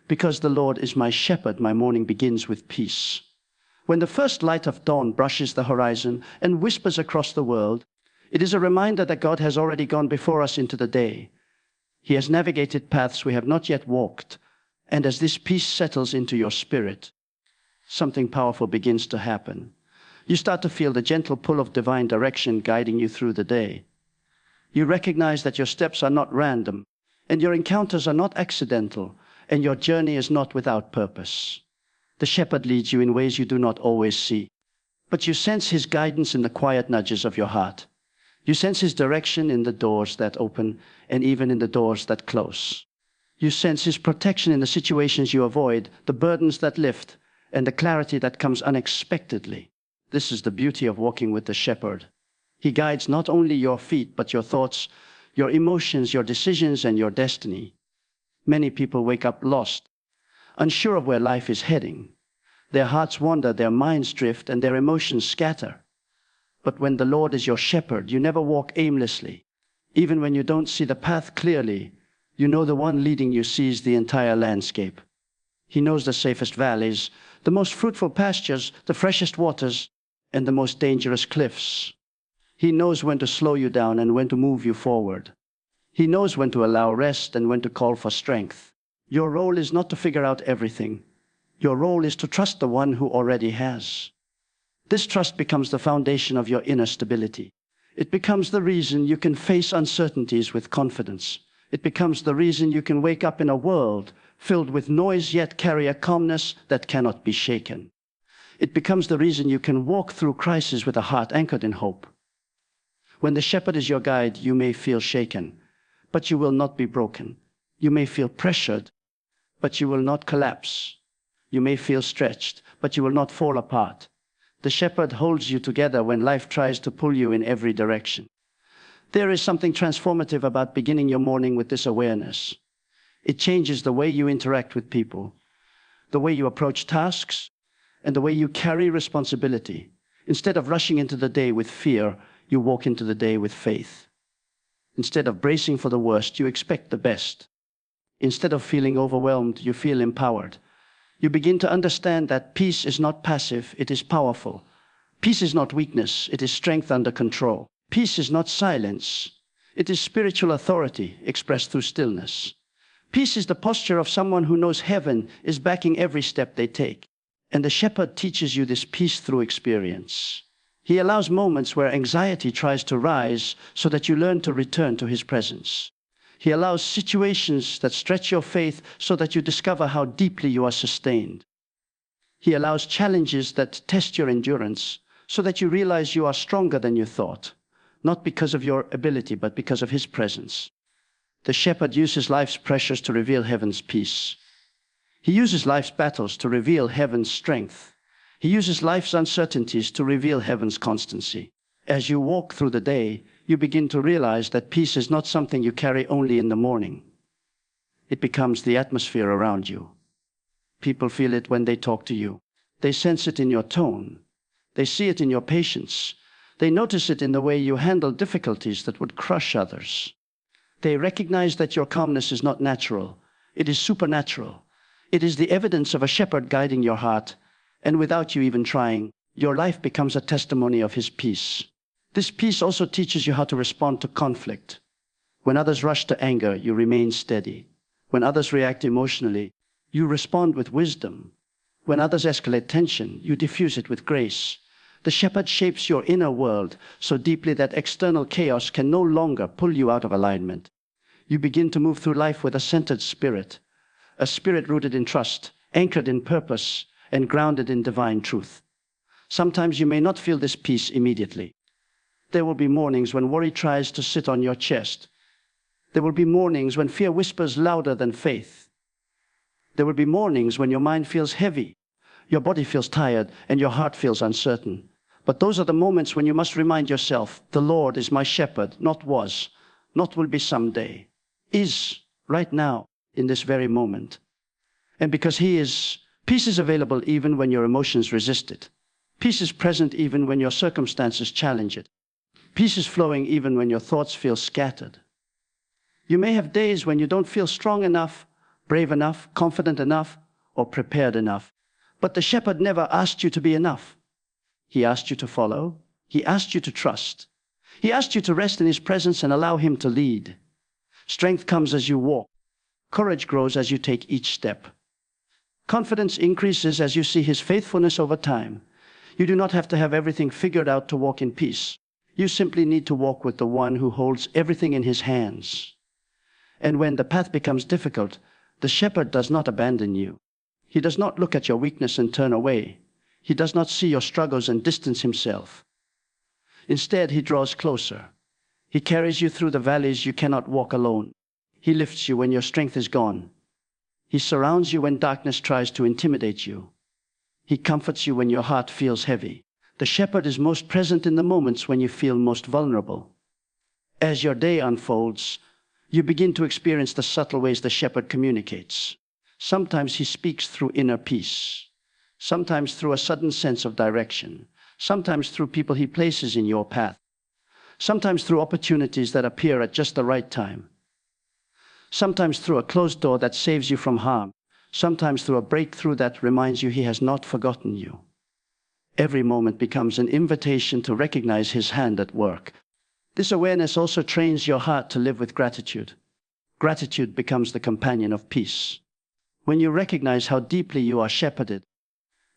Because the Lord is my shepherd, my morning begins with peace. When the first light of dawn brushes the horizon and whispers across the world, it is a reminder that God has already gone before us into the day. He has navigated paths we have not yet walked, and as this peace settles into your spirit, something powerful begins to happen. You start to feel the gentle pull of divine direction guiding you through the day. You recognize that your steps are not random, and your encounters are not accidental, and your journey is not without purpose. The shepherd leads you in ways you do not always see, but you sense his guidance in the quiet nudges of your heart. You sense his direction in the doors that open and even in the doors that close. You sense his protection in the situations you avoid, the burdens that lift, and the clarity that comes unexpectedly. This is the beauty of walking with the shepherd. He guides not only your feet, but your thoughts, your emotions, your decisions, and your destiny. Many people wake up lost, unsure of where life is heading. Their hearts wander, their minds drift, and their emotions scatter. But when the Lord is your shepherd, you never walk aimlessly. Even when you don't see the path clearly, you know the one leading you sees the entire landscape. He knows the safest valleys, the most fruitful pastures, the freshest waters, and the most dangerous cliffs. He knows when to slow you down and when to move you forward. He knows when to allow rest and when to call for strength. Your role is not to figure out everything. Your role is to trust the one who already has. This trust becomes the foundation of your inner stability. It becomes the reason you can face uncertainties with confidence. It becomes the reason you can wake up in a world filled with noise yet carry a calmness that cannot be shaken. It becomes the reason you can walk through crisis with a heart anchored in hope. When the shepherd is your guide, you may feel shaken, but you will not be broken. You may feel pressured, but you will not collapse. You may feel stretched, but you will not fall apart. The shepherd holds you together when life tries to pull you in every direction. There is something transformative about beginning your morning with this awareness. It changes the way you interact with people, the way you approach tasks, and the way you carry responsibility. Instead of rushing into the day with fear, you walk into the day with faith. Instead of bracing for the worst, you expect the best. Instead of feeling overwhelmed, you feel empowered. You begin to understand that peace is not passive, it is powerful. Peace is not weakness, it is strength under control. Peace is not silence, it is spiritual authority expressed through stillness. Peace is the posture of someone who knows heaven is backing every step they take. And the shepherd teaches you this peace through experience. He allows moments where anxiety tries to rise so that you learn to return to his presence. He allows situations that stretch your faith so that you discover how deeply you are sustained. He allows challenges that test your endurance so that you realize you are stronger than you thought, not because of your ability, but because of his presence. The shepherd uses life's pressures to reveal heaven's peace. He uses life's battles to reveal heaven's strength. He uses life's uncertainties to reveal heaven's constancy. As you walk through the day, you begin to realize that peace is not something you carry only in the morning. It becomes the atmosphere around you. People feel it when they talk to you. They sense it in your tone. They see it in your patience. They notice it in the way you handle difficulties that would crush others. They recognize that your calmness is not natural. It is supernatural. It is the evidence of a shepherd guiding your heart, and without you even trying, your life becomes a testimony of his peace. This peace also teaches you how to respond to conflict. When others rush to anger, you remain steady. When others react emotionally, you respond with wisdom. When others escalate tension, you diffuse it with grace. The shepherd shapes your inner world so deeply that external chaos can no longer pull you out of alignment. You begin to move through life with a centered spirit, a spirit rooted in trust, anchored in purpose, and grounded in divine truth. Sometimes you may not feel this peace immediately. There will be mornings when worry tries to sit on your chest. There will be mornings when fear whispers louder than faith. There will be mornings when your mind feels heavy, your body feels tired, and your heart feels uncertain. But those are the moments when you must remind yourself, the Lord is my shepherd, not was, not will be someday, is right now, in this very moment. And because he is, peace is available even when your emotions resist it. Peace is present even when your circumstances challenge it. Peace is flowing even when your thoughts feel scattered. You may have days when you don't feel strong enough, brave enough, confident enough, or prepared enough. But the shepherd never asked you to be enough. He asked you to follow. He asked you to trust. He asked you to rest in his presence and allow him to lead. Strength comes as you walk. Courage grows as you take each step. Confidence increases as you see his faithfulness over time. You do not have to have everything figured out to walk in peace. You simply need to walk with the one who holds everything in his hands. And when the path becomes difficult, the shepherd does not abandon you. He does not look at your weakness and turn away. He does not see your struggles and distance himself. Instead, he draws closer. He carries you through the valleys you cannot walk alone. He lifts you when your strength is gone. He surrounds you when darkness tries to intimidate you. He comforts you when your heart feels heavy. The shepherd is most present in the moments when you feel most vulnerable. As your day unfolds, you begin to experience the subtle ways the shepherd communicates. Sometimes he speaks through inner peace. Sometimes through a sudden sense of direction. Sometimes through people he places in your path. Sometimes through opportunities that appear at just the right time. Sometimes through a closed door that saves you from harm. Sometimes through a breakthrough that reminds you he has not forgotten you. Every moment becomes an invitation to recognize his hand at work. This awareness also trains your heart to live with gratitude. Gratitude becomes the companion of peace. When you recognize how deeply you are shepherded,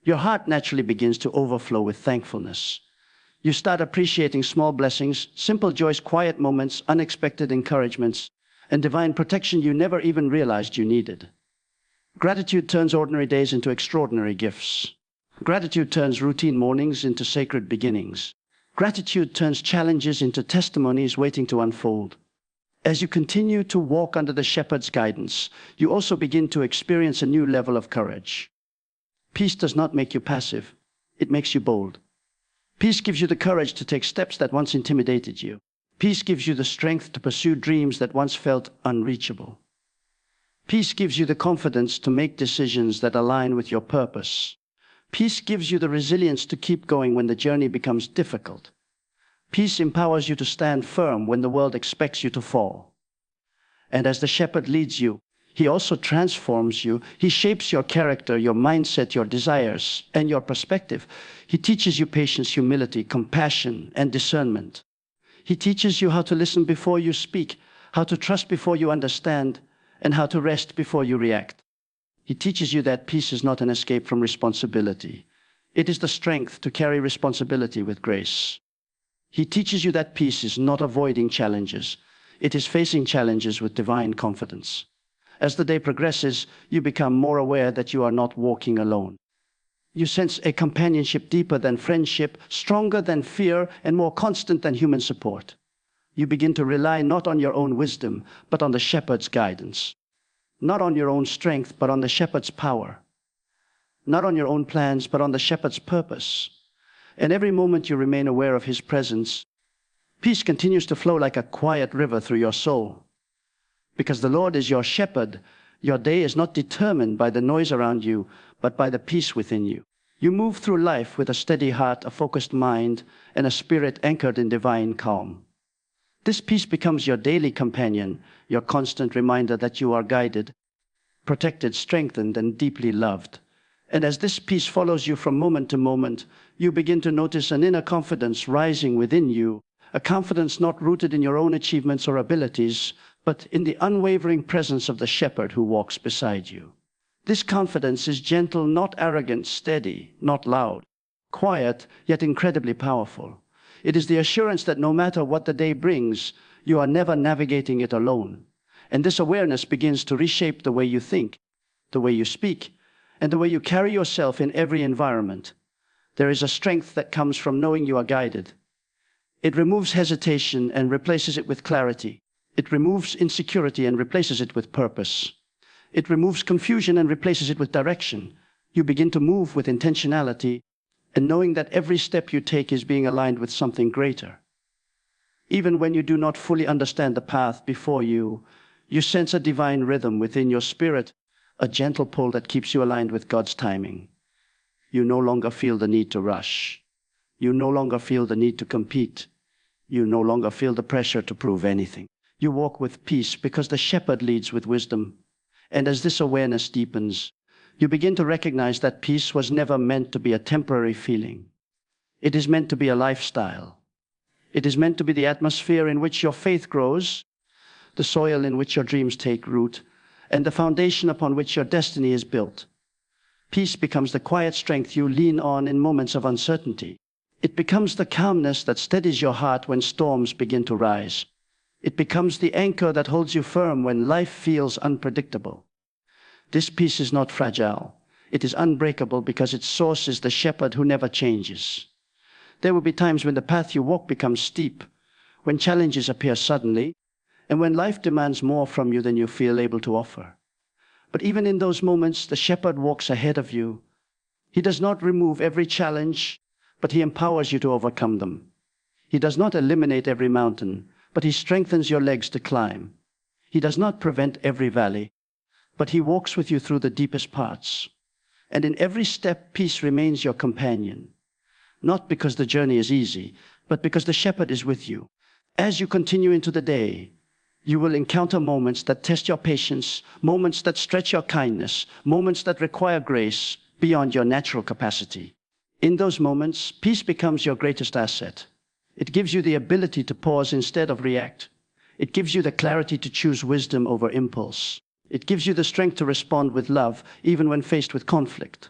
your heart naturally begins to overflow with thankfulness. You start appreciating small blessings, simple joys, quiet moments, unexpected encouragements, and divine protection you never even realized you needed. Gratitude turns ordinary days into extraordinary gifts. Gratitude turns routine mornings into sacred beginnings. Gratitude turns challenges into testimonies waiting to unfold. As you continue to walk under the shepherd's guidance, you also begin to experience a new level of courage. Peace does not make you passive. It makes you bold. Peace gives you the courage to take steps that once intimidated you. Peace gives you the strength to pursue dreams that once felt unreachable. Peace gives you the confidence to make decisions that align with your purpose. Peace gives you the resilience to keep going when the journey becomes difficult. Peace empowers you to stand firm when the world expects you to fall. And as the shepherd leads you, he also transforms you. He shapes your character, your mindset, your desires, and your perspective. He teaches you patience, humility, compassion, and discernment. He teaches you how to listen before you speak, how to trust before you understand, and how to rest before you react. He teaches you that peace is not an escape from responsibility. It is the strength to carry responsibility with grace. He teaches you that peace is not avoiding challenges. It is facing challenges with divine confidence. As the day progresses, you become more aware that you are not walking alone. You sense a companionship deeper than friendship, stronger than fear, and more constant than human support. You begin to rely not on your own wisdom, but on the shepherd's guidance. Not on your own strength, but on the shepherd's power. Not on your own plans, but on the shepherd's purpose. And every moment you remain aware of his presence, peace continues to flow like a quiet river through your soul. Because the Lord is your shepherd, your day is not determined by the noise around you, but by the peace within you. You move through life with a steady heart, a focused mind, and a spirit anchored in divine calm. This peace becomes your daily companion, your constant reminder that you are guided, protected, strengthened, and deeply loved. And as this peace follows you from moment to moment, you begin to notice an inner confidence rising within you, a confidence not rooted in your own achievements or abilities, but in the unwavering presence of the shepherd who walks beside you. This confidence is gentle, not arrogant, steady, not loud, quiet, yet incredibly powerful. It is the assurance that no matter what the day brings, you are never navigating it alone. And this awareness begins to reshape the way you think, the way you speak, and the way you carry yourself in every environment. There is a strength that comes from knowing you are guided. It removes hesitation and replaces it with clarity. It removes insecurity and replaces it with purpose. It removes confusion and replaces it with direction. You begin to move with intentionality and knowing that every step you take is being aligned with something greater. Even when you do not fully understand the path before you, you sense a divine rhythm within your spirit, a gentle pull that keeps you aligned with God's timing. You no longer feel the need to rush. You no longer feel the need to compete. You no longer feel the pressure to prove anything. You walk with peace because the shepherd leads with wisdom. And as this awareness deepens, you begin to recognize that peace was never meant to be a temporary feeling. It is meant to be a lifestyle. It is meant to be the atmosphere in which your faith grows, the soil in which your dreams take root, and the foundation upon which your destiny is built. Peace becomes the quiet strength you lean on in moments of uncertainty. It becomes the calmness that steadies your heart when storms begin to rise. It becomes the anchor that holds you firm when life feels unpredictable. This peace is not fragile. It is unbreakable because its source is the shepherd who never changes. There will be times when the path you walk becomes steep, when challenges appear suddenly, and when life demands more from you than you feel able to offer. But even in those moments, the shepherd walks ahead of you. He does not remove every challenge, but he empowers you to overcome them. He does not eliminate every mountain, but he strengthens your legs to climb. He does not prevent every valley, but he walks with you through the deepest parts. And in every step, peace remains your companion. Not because the journey is easy, but because the shepherd is with you. As you continue into the day, you will encounter moments that test your patience, moments that stretch your kindness, moments that require grace beyond your natural capacity. In those moments, peace becomes your greatest asset. It gives you the ability to pause instead of react. It gives you the clarity to choose wisdom over impulse. It gives you the strength to respond with love, even when faced with conflict.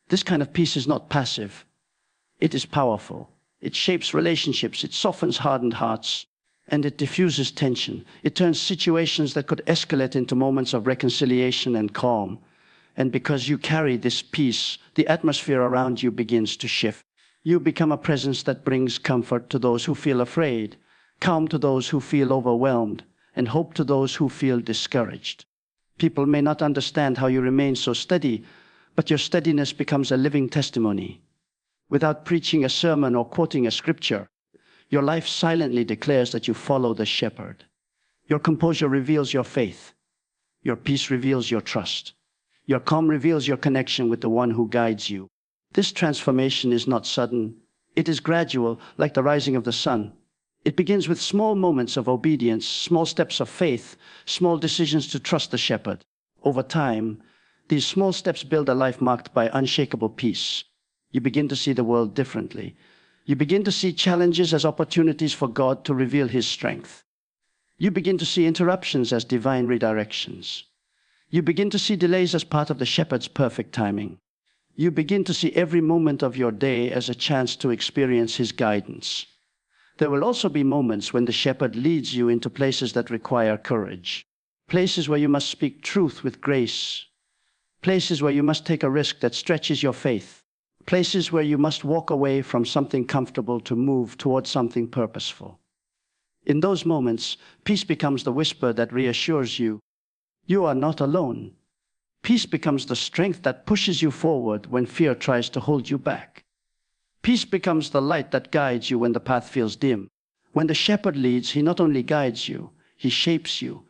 This kind of peace is not passive. It is powerful. It shapes relationships. It softens hardened hearts. And it diffuses tension. It turns situations that could escalate into moments of reconciliation and calm. And because you carry this peace, the atmosphere around you begins to shift. You become a presence that brings comfort to those who feel afraid, calm to those who feel overwhelmed, and hope to those who feel discouraged. People may not understand how you remain so steady, but your steadiness becomes a living testimony. Without preaching a sermon or quoting a scripture, your life silently declares that you follow the shepherd. Your composure reveals your faith. Your peace reveals your trust. Your calm reveals your connection with the one who guides you. This transformation is not sudden. It is gradual, like the rising of the sun. It begins with small moments of obedience, small steps of faith, small decisions to trust the shepherd. Over time, these small steps build a life marked by unshakable peace. You begin to see the world differently. You begin to see challenges as opportunities for God to reveal his strength. You begin to see interruptions as divine redirections. You begin to see delays as part of the shepherd's perfect timing. You begin to see every moment of your day as a chance to experience his guidance. There will also be moments when the shepherd leads you into places that require courage, places where you must speak truth with grace, places where you must take a risk that stretches your faith, places where you must walk away from something comfortable to move towards something purposeful. In those moments, peace becomes the whisper that reassures you. You are not alone. Peace becomes the strength that pushes you forward when fear tries to hold you back. Peace becomes the light that guides you when the path feels dim. When the shepherd leads, he not only guides you, he shapes you.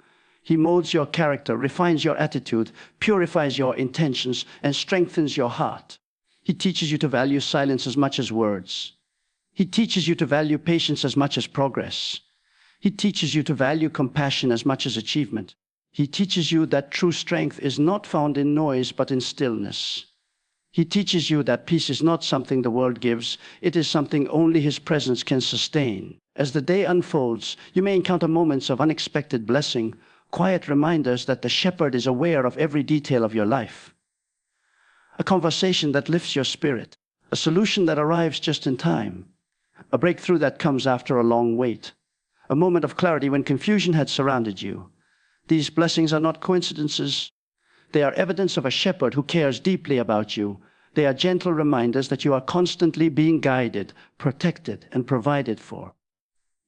He molds your character, refines your attitude, purifies your intentions, and strengthens your heart. He teaches you to value silence as much as words. He teaches you to value patience as much as progress. He teaches you to value compassion as much as achievement. He teaches you that true strength is not found in noise, but in stillness. He teaches you that peace is not something the world gives. It is something only his presence can sustain. As the day unfolds, you may encounter moments of unexpected blessing, quiet reminders that the shepherd is aware of every detail of your life. A conversation that lifts your spirit, a solution that arrives just in time, a breakthrough that comes after a long wait, a moment of clarity when confusion had surrounded you. These blessings are not coincidences. They are evidence of a shepherd who cares deeply about you. They are gentle reminders that you are constantly being guided, protected, and provided for.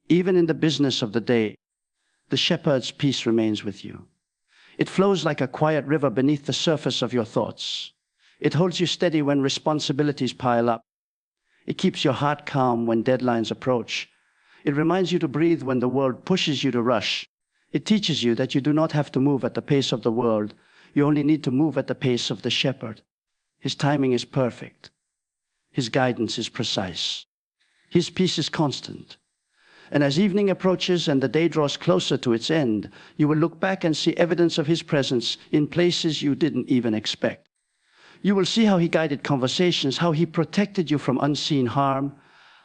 Even in the business of the day, the shepherd's peace remains with you. It flows like a quiet river beneath the surface of your thoughts. It holds you steady when responsibilities pile up. It keeps your heart calm when deadlines approach. It reminds you to breathe when the world pushes you to rush. It teaches you that you do not have to move at the pace of the world. You only need to move at the pace of the shepherd. His timing is perfect. His guidance is precise. His peace is constant. And as evening approaches and the day draws closer to its end, you will look back and see evidence of his presence in places you didn't even expect. You will see how he guided conversations, how he protected you from unseen harm,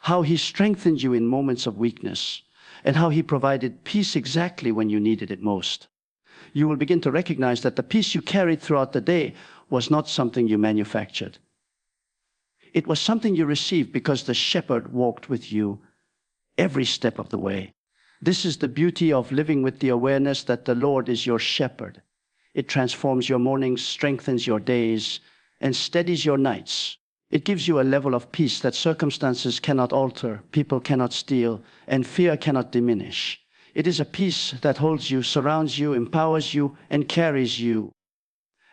how he strengthened you in moments of weakness, and how he provided peace exactly when you needed it most. You will begin to recognize that the peace you carried throughout the day was not something you manufactured. It was something you received because the shepherd walked with you every step of the way. This is the beauty of living with the awareness that the Lord is your shepherd. It transforms your mornings, strengthens your days, and steadies your nights. It gives you a level of peace that circumstances cannot alter, people cannot steal, and fear cannot diminish. It is a peace that holds you, surrounds you, empowers you, and carries you.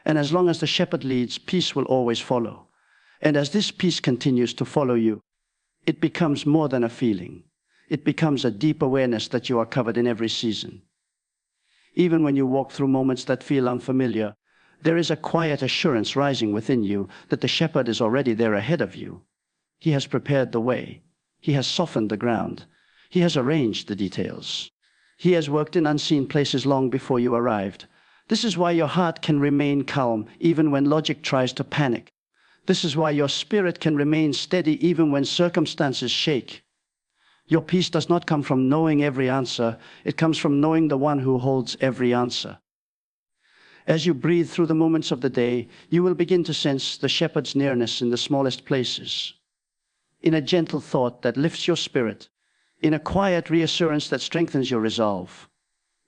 And as long as the shepherd leads, peace will always follow. And as this peace continues to follow you, it becomes more than a feeling. It becomes a deep awareness that you are covered in every season. Even when you walk through moments that feel unfamiliar, there is a quiet assurance rising within you that the shepherd is already there ahead of you. He has prepared the way. He has softened the ground. He has arranged the details. He has worked in unseen places long before you arrived. This is why your heart can remain calm even when logic tries to panic. This is why your spirit can remain steady even when circumstances shake. Your peace does not come from knowing every answer. It comes from knowing the one who holds every answer. As you breathe through the moments of the day, you will begin to sense the shepherd's nearness in the smallest places, in a gentle thought that lifts your spirit, in a quiet reassurance that strengthens your resolve,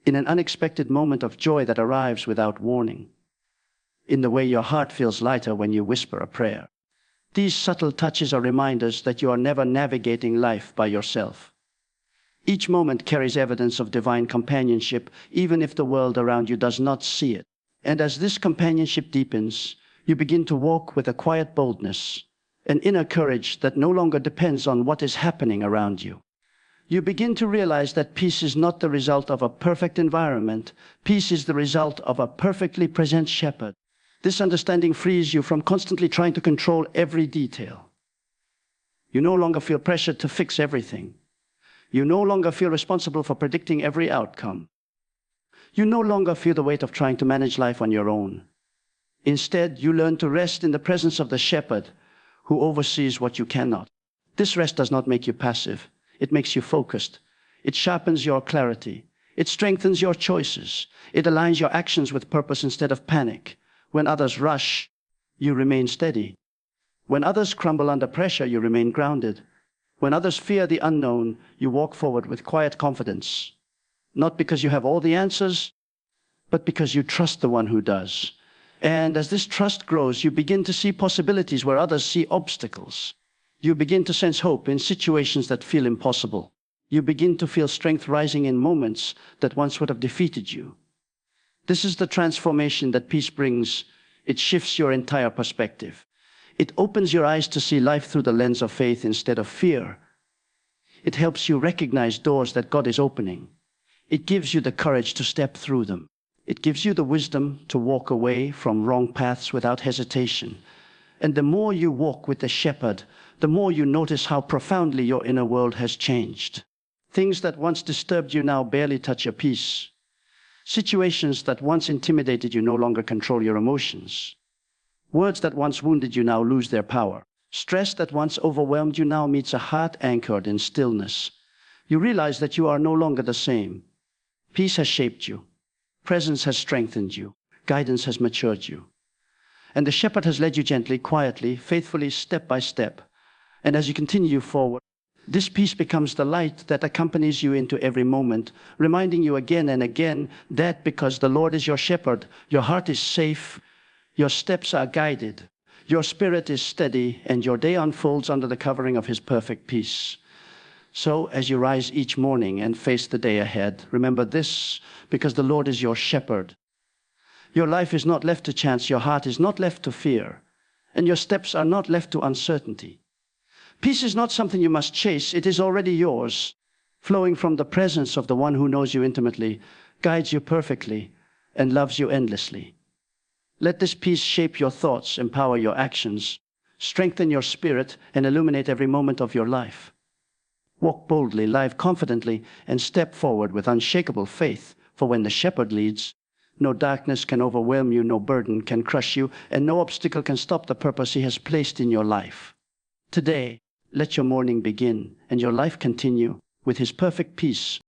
in an unexpected moment of joy that arrives without warning, in the way your heart feels lighter when you whisper a prayer. These subtle touches are reminders that you are never navigating life by yourself. Each moment carries evidence of divine companionship, even if the world around you does not see it. And as this companionship deepens, you begin to walk with a quiet boldness, an inner courage that no longer depends on what is happening around you. You begin to realize that peace is not the result of a perfect environment. Peace is the result of a perfectly present shepherd. This understanding frees you from constantly trying to control every detail. You no longer feel pressured to fix everything. You no longer feel responsible for predicting every outcome. You no longer feel the weight of trying to manage life on your own. Instead, you learn to rest in the presence of the shepherd who oversees what you cannot. This rest does not make you passive. It makes you focused. It sharpens your clarity. It strengthens your choices. It aligns your actions with purpose instead of panic. When others rush, you remain steady. When others crumble under pressure, you remain grounded. When others fear the unknown, you walk forward with quiet confidence. Not because you have all the answers, but because you trust the one who does. And as this trust grows, you begin to see possibilities where others see obstacles. You begin to sense hope in situations that feel impossible. You begin to feel strength rising in moments that once would have defeated you. This is the transformation that peace brings. It shifts your entire perspective. It opens your eyes to see life through the lens of faith instead of fear. It helps you recognize doors that God is opening. It gives you the courage to step through them. It gives you the wisdom to walk away from wrong paths without hesitation. And the more you walk with the shepherd, the more you notice how profoundly your inner world has changed. Things that once disturbed you now barely touch your peace. Situations that once intimidated you no longer control your emotions. Words that once wounded you now lose their power. Stress that once overwhelmed you now meets a heart anchored in stillness. You realize that you are no longer the same. Peace has shaped you. Presence has strengthened you. Guidance has matured you. And the shepherd has led you gently, quietly, faithfully, step by step. And as you continue forward, this peace becomes the light that accompanies you into every moment, reminding you again and again that because the Lord is your shepherd, your heart is safe, your steps are guided, your spirit is steady, and your day unfolds under the covering of his perfect peace. So, as you rise each morning and face the day ahead, remember this, because the Lord is your shepherd. Your life is not left to chance, your heart is not left to fear, and your steps are not left to uncertainty. Peace is not something you must chase, it is already yours, flowing from the presence of the one who knows you intimately, guides you perfectly, and loves you endlessly. Let this peace shape your thoughts, empower your actions, strengthen your spirit, and illuminate every moment of your life. Walk boldly, live confidently, and step forward with unshakable faith. For when the shepherd leads, no darkness can overwhelm you, no burden can crush you, and no obstacle can stop the purpose he has placed in your life. Today, let your morning begin and your life continue with his perfect peace,